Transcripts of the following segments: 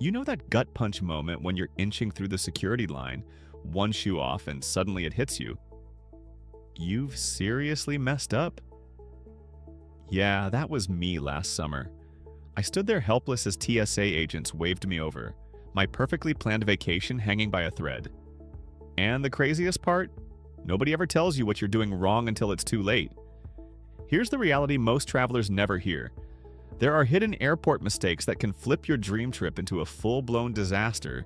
You know that gut punch moment when you're inching through the security line, one shoe off, and suddenly it hits you? You've seriously messed up? Yeah, that was me last summer. I stood there helpless as TSA agents waved me over, my perfectly planned vacation hanging by a thread. And the craziest part? Nobody ever tells you what you're doing wrong until it's too late. Here's the reality most travelers never hear. There are hidden airport mistakes that can flip your dream trip into a full-blown disaster,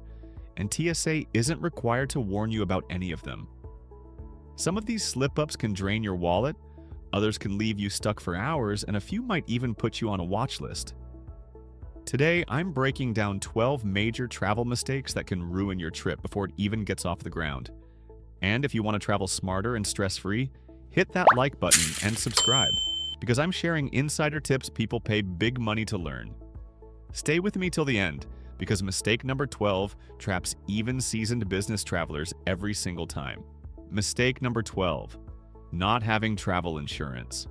and TSA isn't required to warn you about any of them. Some of these slip-ups can drain your wallet, others can leave you stuck for hours, and a few might even put you on a watch list. Today, I'm breaking down 12 major travel mistakes that can ruin your trip before it even gets off the ground. And if you want to travel smarter and stress-free, hit that like button and subscribe, because I'm sharing insider tips people pay big money to learn. Stay with me till the end, because mistake number 12 traps even seasoned business travelers every single time. Mistake number 12, not having travel insurance.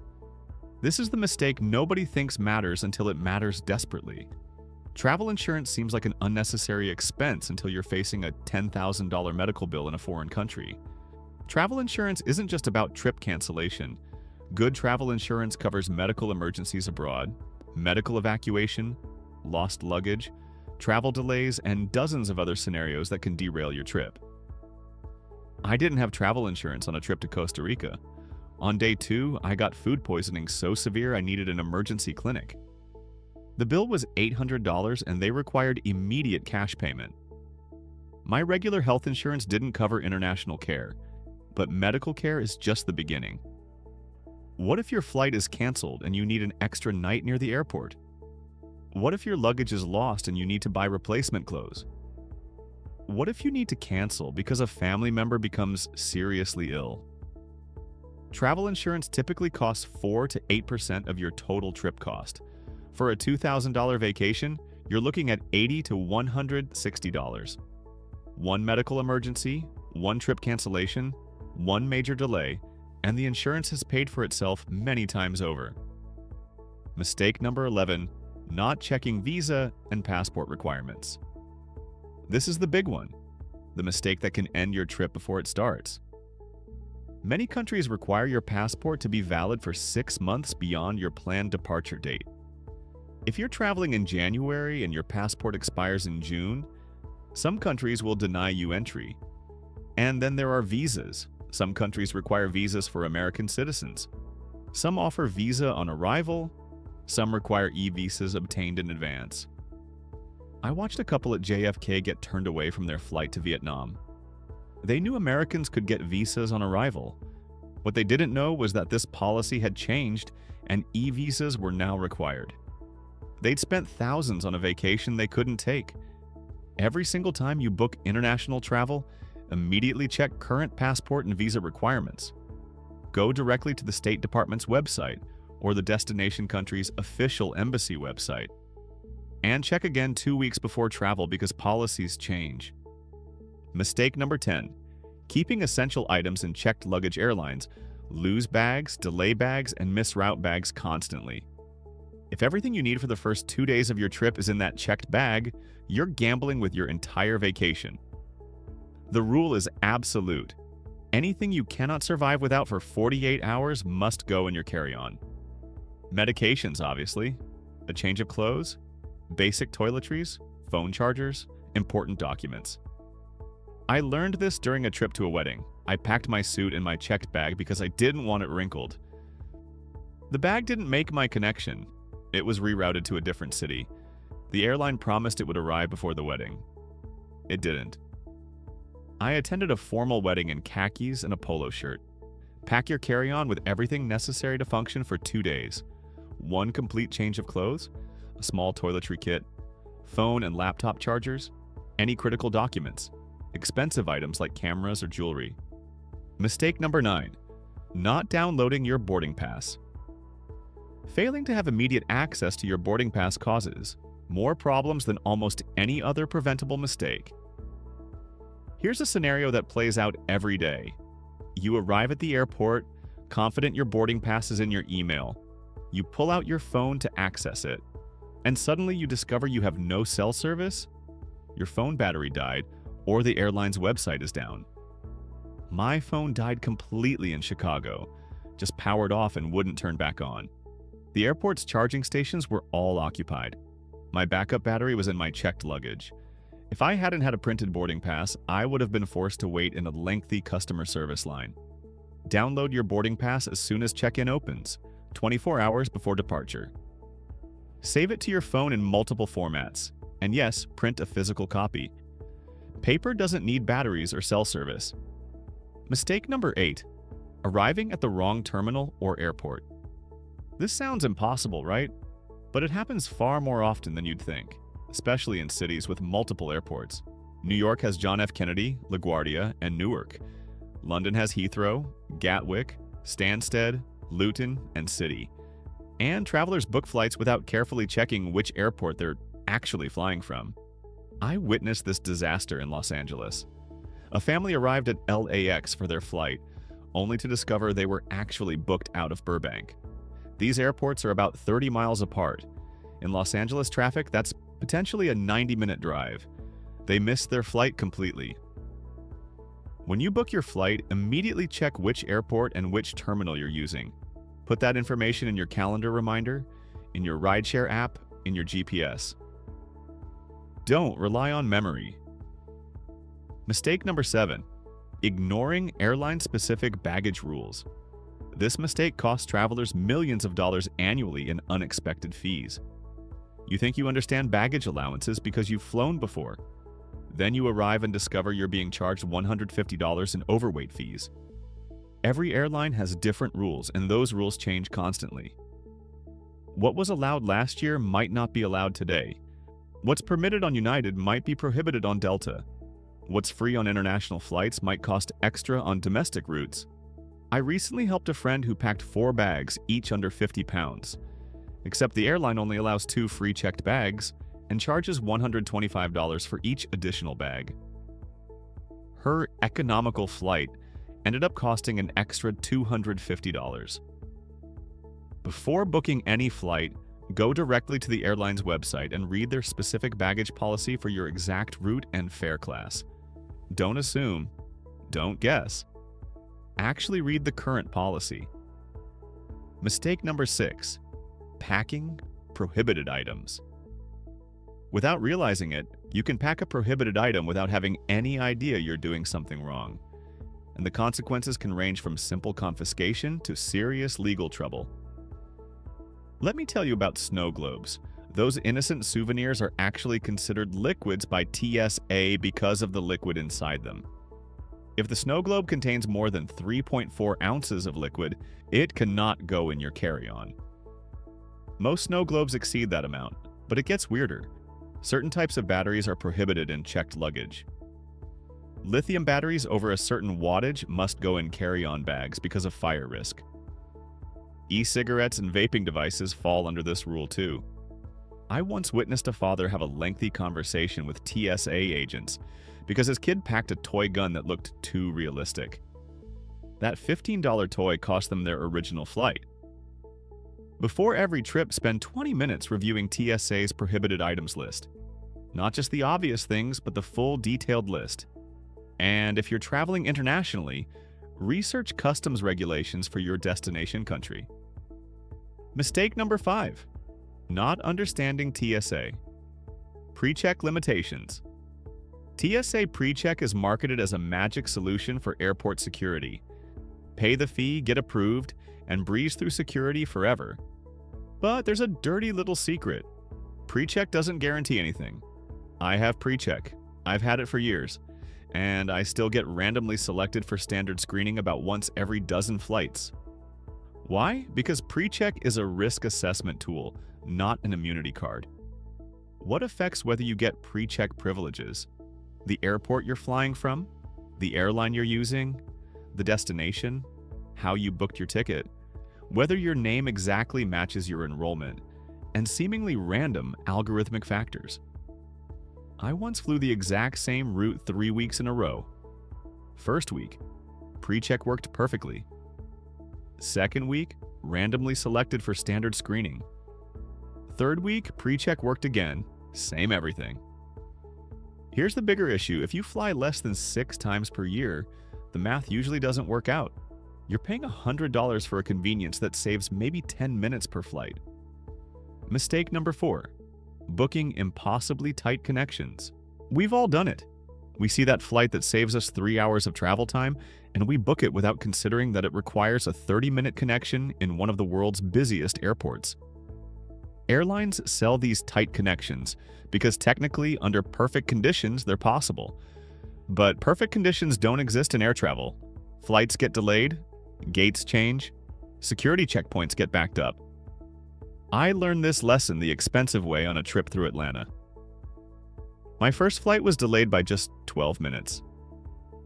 This is the mistake nobody thinks matters until it matters desperately. Travel insurance seems like an unnecessary expense until you're facing a $10,000 medical bill in a foreign country. Travel insurance isn't just about trip cancellation. Good travel insurance covers medical emergencies abroad, medical evacuation, lost luggage, travel delays, and dozens of other scenarios that can derail your trip. I didn't have travel insurance on a trip to Costa Rica. On day 2, I got food poisoning so severe I needed an emergency clinic. The bill was $800 and they required immediate cash payment. My regular health insurance didn't cover international care, but medical care is just the beginning. What if your flight is canceled and you need an extra night near the airport? What if your luggage is lost and you need to buy replacement clothes? What if you need to cancel because a family member becomes seriously ill? Travel insurance typically costs 4 to 8% of your total trip cost. For a $2,000 vacation, you're looking at $80 to $160. One medical emergency, one trip cancellation, one major delay, and the insurance has paid for itself many times over. Mistake number 11, not checking visa and passport requirements. This is the big one, the mistake that can end your trip before it starts. Many countries require your passport to be valid for 6 months beyond your planned departure date. If you're traveling in January and your passport expires in June, some countries will deny you entry. And then there are visas. Some countries require visas for American citizens. Some offer visa on arrival. Some require e-visas obtained in advance. I watched a couple at JFK get turned away from their flight to Vietnam. They knew Americans could get visas on arrival. What they didn't know was that this policy had changed and e-visas were now required. They'd spent thousands on a vacation they couldn't take. Every single time you book international travel, immediately check current passport and visa requirements. Go directly to the State Department's website or the destination country's official embassy website. And check again 2 weeks before travel because policies change. Mistake number 10, keeping essential items in checked luggage airlines, lose bags, delay bags, and miss route bags constantly. If everything you need for the first 2 days of your trip is in that checked bag, you're gambling with your entire vacation. The rule is absolute. Anything you cannot survive without for 48 hours must go in your carry-on. Medications, obviously, a change of clothes, basic toiletries, phone chargers, important documents. I learned this during a trip to a wedding. I packed my suit in my checked bag because I didn't want it wrinkled. The bag didn't make my connection. It was rerouted to a different city. The airline promised it would arrive before the wedding. It didn't. I attended a formal wedding in khakis and a polo shirt. Pack your carry-on with everything necessary to function for 2 days. One complete change of clothes, a small toiletry kit, phone and laptop chargers, any critical documents, expensive items like cameras or jewelry. Mistake number 9, not downloading your boarding pass. Failing to have immediate access to your boarding pass causes more problems than almost any other preventable mistake. Here's a scenario that plays out every day. You arrive at the airport, confident your boarding pass is in your email. You pull out your phone to access it, and suddenly you discover you have no cell service, your phone battery died, or the airline's website is down. My phone died completely in Chicago, just powered off and wouldn't turn back on. The airport's charging stations were all occupied. My backup battery was in my checked luggage. If I hadn't had a printed boarding pass, I would have been forced to wait in a lengthy customer service line. Download your boarding pass as soon as check-in opens, 24 hours before departure. Save it to your phone in multiple formats, and yes, print a physical copy. Paper doesn't need batteries or cell service. Mistake number 8. Arriving at the wrong terminal or airport. This sounds impossible, right? But it happens far more often than you'd think, especially in cities with multiple airports. New York has John F. Kennedy, LaGuardia, and Newark. London has Heathrow, Gatwick, Stansted, Luton, and City. And travelers book flights without carefully checking which airport they're actually flying from. I witnessed this disaster in Los Angeles. A family arrived at LAX for their flight, only to discover they were actually booked out of Burbank. These airports are about 30 miles apart. In Los Angeles traffic, that's potentially a 90-minute drive. They missed their flight completely. When you book your flight, immediately check which airport and which terminal you're using. Put that information in your calendar reminder, in your rideshare app, in your GPS. Don't rely on memory. Mistake number 7. Ignoring airline-specific baggage rules. This mistake costs travelers millions of dollars annually in unexpected fees. You think you understand baggage allowances because you've flown before. Then you arrive and discover you're being charged $150 in overweight fees. Every airline has different rules, and those rules change constantly. What was allowed last year might not be allowed today. What's permitted on United might be prohibited on Delta. What's free on international flights might cost extra on domestic routes. I recently helped a friend who packed 4 bags, each under 50 pounds. Except the airline only allows 2 free checked bags and charges $125 for each additional bag. Her economical flight ended up costing an extra $250. Before booking any flight, go directly to the airline's website and read their specific baggage policy for your exact route and fare class. Don't assume, don't guess. Actually read the current policy. Mistake number 6. Packing prohibited items. Without realizing it, you can pack a prohibited item without having any idea you're doing something wrong. And the consequences can range from simple confiscation to serious legal trouble. Let me tell you about snow globes. Those innocent souvenirs are actually considered liquids by TSA because of the liquid inside them. If the snow globe contains more than 3.4 ounces of liquid, it cannot go in your carry-on. Most snow globes exceed that amount, but it gets weirder. Certain types of batteries are prohibited in checked luggage. Lithium batteries over a certain wattage must go in carry-on bags because of fire risk. E-cigarettes and vaping devices fall under this rule too. I once witnessed a father have a lengthy conversation with TSA agents because his kid packed a toy gun that looked too realistic. That $15 toy cost them their original flight. Before every trip, spend 20 minutes reviewing TSA's prohibited items list. Not just the obvious things, but the full detailed list. And if you're traveling internationally, research customs regulations for your destination country. Mistake number 5. Not understanding TSA. PreCheck limitations. TSA PreCheck is marketed as a magic solution for airport security. Pay the fee, get approved, and breeze through security forever. But there's a dirty little secret. PreCheck doesn't guarantee anything. I have PreCheck. I've had it for years. And I still get randomly selected for standard screening about once every dozen flights. Why? Because PreCheck is a risk assessment tool, not an immunity card. What affects whether you get PreCheck privileges? The airport you're flying from? The airline you're using? The destination? How you booked your ticket? Whether your name exactly matches your enrollment? And seemingly random algorithmic factors. I once flew the exact same route 3 weeks in a row. First week, PreCheck worked perfectly. Second week, randomly selected for standard screening. Third week, PreCheck worked again, same everything. Here's the bigger issue. If you fly less than 6 times per year, the math usually doesn't work out. You're paying $100 for a convenience that saves maybe 10 minutes per flight. Mistake number 4. Booking impossibly tight connections. We've all done it. We see that flight that saves us 3 hours of travel time, and we book it without considering that it requires a 30-minute connection in one of the world's busiest airports. Airlines sell these tight connections because technically, under perfect conditions, they're possible. But perfect conditions don't exist in air travel. Flights get delayed, gates change, security checkpoints get backed up. I learned this lesson the expensive way on a trip through Atlanta. My first flight was delayed by just 12 minutes.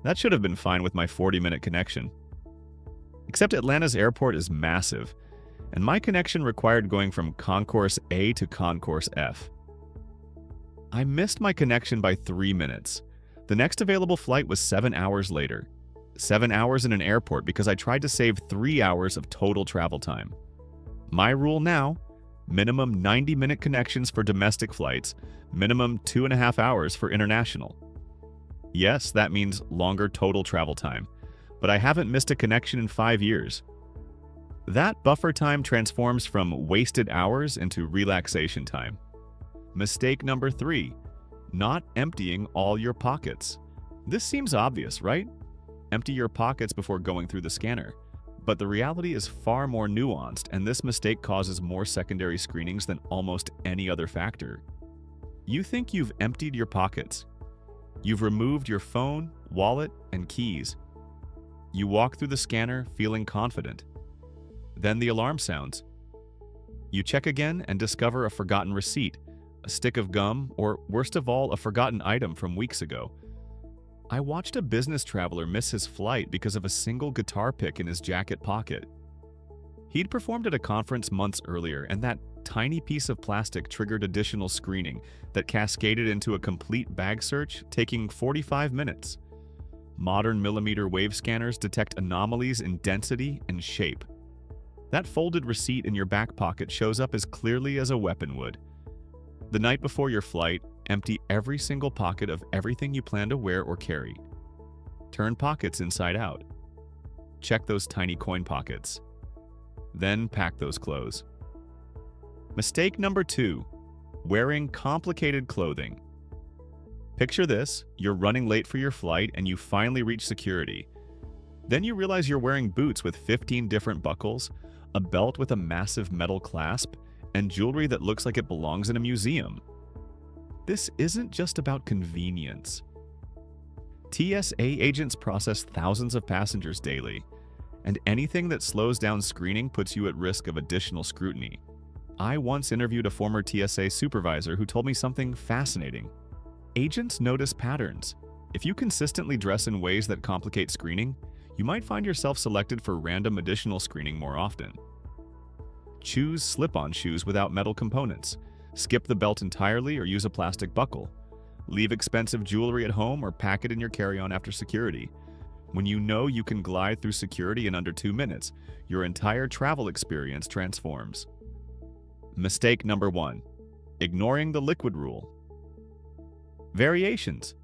That should have been fine with my 40-minute connection. Except Atlanta's airport is massive, and my connection required going from Concourse A to Concourse F. I missed my connection by 3 minutes. The next available flight was 7 hours later. 7 hours in an airport because I tried to save 3 hours of total travel time. My rule now: minimum 90-minute connections for domestic flights, minimum 2.5 hours for international. Yes, that means longer total travel time, but I haven't missed a connection in 5 years. That buffer time transforms from wasted hours into relaxation time. Mistake number 3. Not emptying all your pockets. This seems obvious, right? Empty your pockets before going through the scanner. But the reality is far more nuanced, and this mistake causes more secondary screenings than almost any other factor. You think you've emptied your pockets. You've removed your phone, wallet, and keys. You walk through the scanner feeling confident. Then the alarm sounds. You check again and discover a forgotten receipt, a stick of gum, or worst of all, a forgotten item from weeks ago. I watched a business traveler miss his flight because of a single guitar pick in his jacket pocket. He'd performed at a conference months earlier, and that tiny piece of plastic triggered additional screening that cascaded into a complete bag search, taking 45 minutes. Modern millimeter wave scanners detect anomalies in density and shape. That folded receipt in your back pocket shows up as clearly as a weapon would. The night before your flight, empty every single pocket of everything you plan to wear or carry. Turn pockets inside out. Check those tiny coin pockets. Then pack those clothes. Mistake number 2. Wearing complicated clothing. Picture this: you're running late for your flight and you finally reach security. Then you realize you're wearing boots with 15 different buckles, a belt with a massive metal clasp, and jewelry that looks like it belongs in a museum. This isn't just about convenience. TSA agents process thousands of passengers daily, and anything that slows down screening puts you at risk of additional scrutiny. I once interviewed a former TSA supervisor who told me something fascinating. Agents notice patterns. If you consistently dress in ways that complicate screening, you might find yourself selected for random additional screening more often. Choose slip-on shoes without metal components. Skip the belt entirely or use a plastic buckle. Leave expensive jewelry at home or pack it in your carry-on after security. When you know you can glide through security in under 2 minutes, your entire travel experience transforms. Mistake number 1. Ignoring the liquid rule. Variations.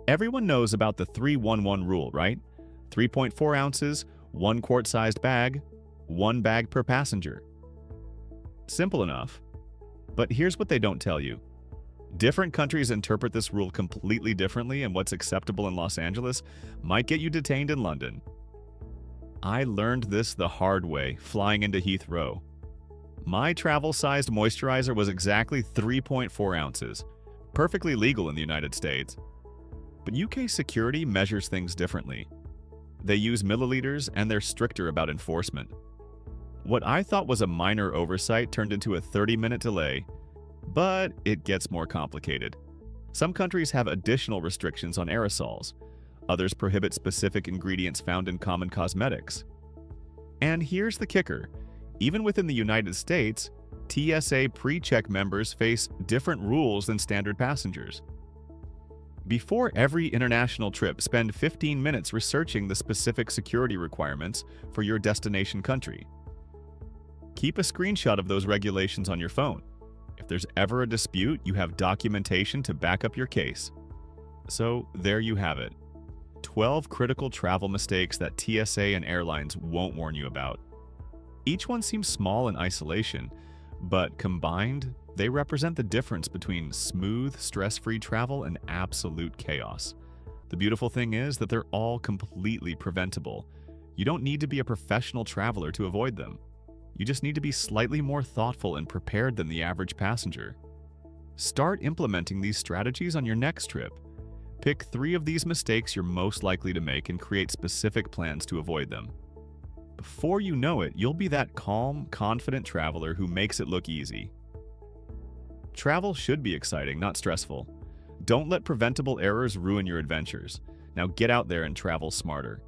Everyone knows about the 3-1-1 rule, right? 3.4 ounces, 1 quart-sized bag, 1 bag per passenger. Simple enough. But here's what they don't tell you. Different countries interpret this rule completely differently, and what's acceptable in Los Angeles might get you detained in London. I learned this the hard way, flying into Heathrow. My travel-sized moisturizer was exactly 3.4 ounces, perfectly legal in the United States. But UK security measures things differently. They use milliliters, and they're stricter about enforcement. What I thought was a minor oversight turned into a 30-minute delay, but it gets more complicated. Some countries have additional restrictions on aerosols. Others prohibit specific ingredients found in common cosmetics. And here's the kicker. Even within the United States, TSA PreCheck members face different rules than standard passengers. Before every international trip, spend 15 minutes researching the specific security requirements for your destination country. Keep a screenshot of those regulations on your phone. If there's ever a dispute, you have documentation to back up your case. So there you have it. 12 critical travel mistakes that TSA and airlines won't warn you about. Each one seems small in isolation, but combined, they represent the difference between smooth, stress-free travel and absolute chaos. The beautiful thing is that they're all completely preventable. You don't need to be a professional traveler to avoid them. You just need to be slightly more thoughtful and prepared than the average passenger. Start implementing these strategies on your next trip. Pick 3 of these mistakes you're most likely to make and create specific plans to avoid them. Before you know it, you'll be that calm, confident traveler who makes it look easy. Travel should be exciting, not stressful. Don't let preventable errors ruin your adventures. Now get out there and travel smarter.